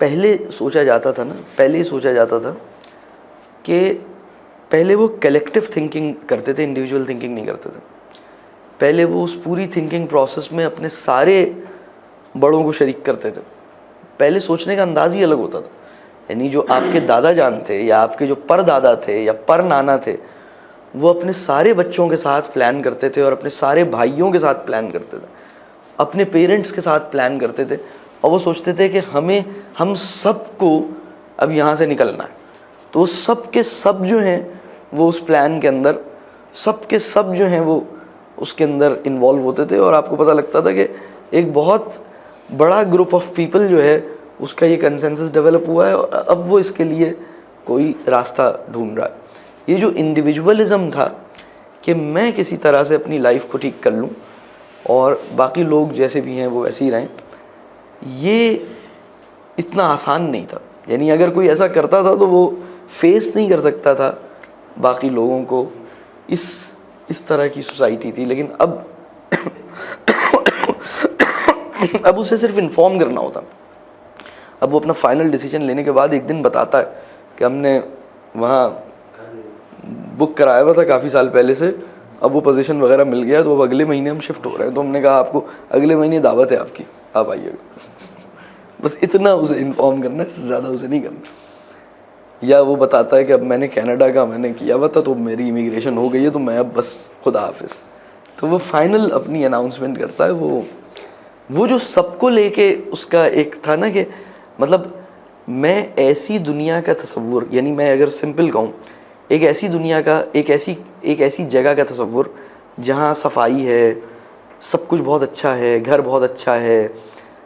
पहले सोचा जाता था ना, पहले ही सोचा जाता था कि पहले वो कलेक्टिव थिंकिंग करते थे, इंडिविजुअल थिंकिंग नहीं करते थे। पहले वो उस पूरी थिंकिंग प्रोसेस में अपने सारे बड़ों को शरीक करते थे। पहले सोचने का अंदाज़ ही अलग होता था। यानी जो आपके दादा जान थे या आपके जो पर दादा थे या पर नाना थे, वो अपने सारे बच्चों के साथ प्लान करते थे और अपने सारे भाइयों के साथ प्लान करते थे, अपने पेरेंट्स के साथ प्लान करते थे, और वो सोचते थे कि हम सबको अब यहाँ से निकलना है। तो सब के सब जो हैं वो उस प्लान के अंदर, सब के सब जो हैं वो उसके अंदर इन्वॉल्व होते थे। और आपको पता लगता था कि एक बहुत बड़ा ग्रुप ऑफ पीपल जो है उसका ये कंसेंसस डेवलप हुआ है और अब वो इसके लिए कोई रास्ता ढूंढ रहा है। ये जो इंडिविजुअलिज्म था कि मैं किसी तरह से अपनी लाइफ को ठीक कर लूँ और बाकी लोग जैसे भी हैं वो वैसे ही रहें, ये इतना आसान नहीं था। यानी अगर कोई ऐसा करता था तो वो फेस नहीं कर सकता था बाकी लोगों को। इस तरह की सोसाइटी थी। लेकिन अब उसे सिर्फ इन्फॉर्म करना होता। अब वो अपना फाइनल डिसीजन लेने के बाद एक दिन बताता है कि हमने वहाँ बुक कराया हुआ था काफ़ी साल पहले से, अब वो पोजीशन वगैरह मिल गया, तो अब अगले महीने हम शिफ्ट हो रहे हैं। तो हमने कहा आपको अगले महीने दावत है आपकी, आप आइएगा। बस इतना उसे इन्फॉर्म करना है, इससे ज़्यादा उसे नहीं करना। या वो बताता है कि अब मैंने कनाडा का मैंने किया हुआ था तो मेरी इमिग्रेशन हो गई है, तो मैं अब बस खुदा हाफिज़। तो वो फाइनल अपनी अनाउंसमेंट करता है। वो जो सबको लेके उसका एक था ना कि मतलब मैं ऐसी दुनिया का तसव्वुर, यानी मैं अगर सिंपल कहूँ, एक ऐसी दुनिया का एक ऐसी जगह का तसव्वुर जहाँ सफाई है, सब कुछ बहुत अच्छा है, घर बहुत अच्छा है,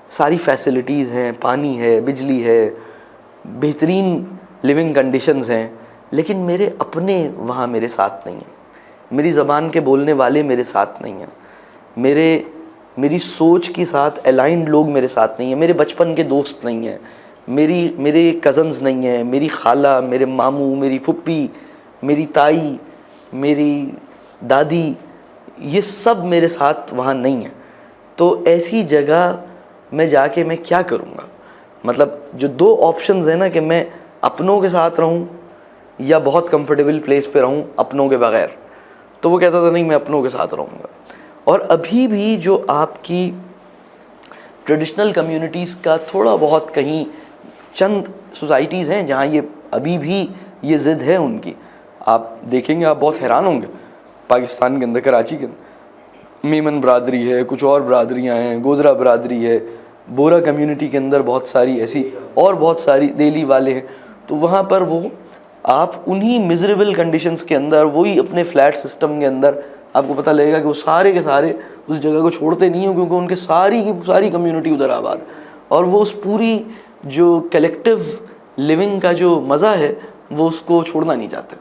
सारी फैसिलिटीज़ हैं, पानी है, बिजली है, बेहतरीन लिविंग कंडीशंस हैं, लेकिन मेरे अपने वहाँ मेरे साथ नहीं हैं, मेरी ज़बान के बोलने वाले मेरे साथ नहीं हैं, मेरी सोच के साथ अलाइंड लोग मेरे साथ नहीं हैं, मेरे बचपन के दोस्त नहीं हैं, मेरे कज़न्स नहीं हैं, मेरी खाला, मेरे मामू, मेरी फुप्पी, मेरी ताई, मेरी दादी, ये सब मेरे साथ वहाँ नहीं है। तो ऐसी जगह मैं जाके मैं क्या करूँगा? मतलब जो दो ऑप्शंस हैं ना कि मैं अपनों के साथ रहूँ या बहुत कंफर्टेबल प्लेस पे रहूँ अपनों के बग़ैर, तो वो कहता था नहीं, मैं अपनों के साथ रहूँगा। और अभी भी जो आपकी ट्रेडिशनल कम्युनिटीज़ का थोड़ा बहुत कहीं चंद सोसाइटीज़ हैं जहाँ ये अभी भी ये ज़िद है उनकी। आप देखेंगे, आप बहुत हैरान होंगे, पाकिस्तान के अंदर कराची के अंदर मेमन बरादरी है, कुछ और बरादरियाँ हैं, गोजरा बरादरी है, बोरा कम्युनिटी के अंदर बहुत सारी ऐसी और बहुत सारी देली वाले हैं। तो वहाँ पर वो आप उन्हीं मिजरेबल कंडीशंस के अंदर, वही अपने फ्लैट सिस्टम के अंदर, आपको पता लगेगा कि वो सारे के सारे उस जगह को छोड़ते नहीं हो, क्योंकि उनके सारी की सारी कम्युनिटी उधर आबाद है। और वो उस पूरी जो कलेक्टिव लिविंग का जो मज़ा है वो उसको छोड़ना नहीं चाहते।